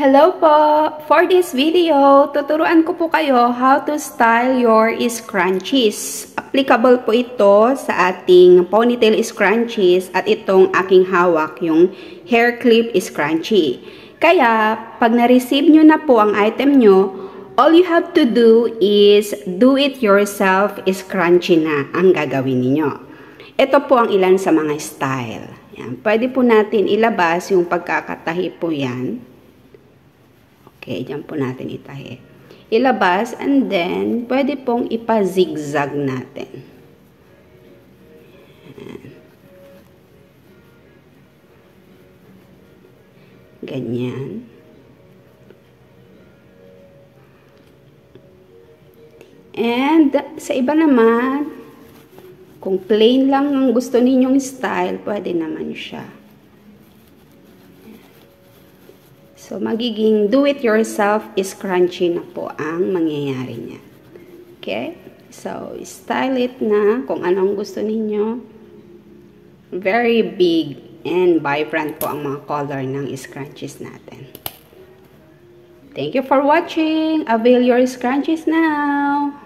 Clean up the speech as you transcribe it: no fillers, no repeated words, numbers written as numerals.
Hello po! For this video, tuturuan ko po kayo how to style your scrunchies. Applicable po ito sa ating ponytail scrunchies at itong aking hawak, yung hair clip scrunchie. Kaya, pag na-receive nyo na po ang item nyo, all you have to do is do it yourself scrunchie na ang gagawin niyo. Ito po ang ilan sa mga style. Yan. Pwede po natin ilabas yung pagkakatahi po yan. Okay, dyan po natin itahi. Ilabas and then, pwede pong ipa-zigzag natin. Ganyan. And, sa iba naman, kung plain lang ang gusto ninyong style, pwede naman siya. So, magiging do-it-yourself scrunchie na po ang mangyayari niya. Okay? So, style it na kung anong gusto ninyo. Very big and vibrant po ang mga color ng scrunchies natin. Thank you for watching. Avail your scrunchies now.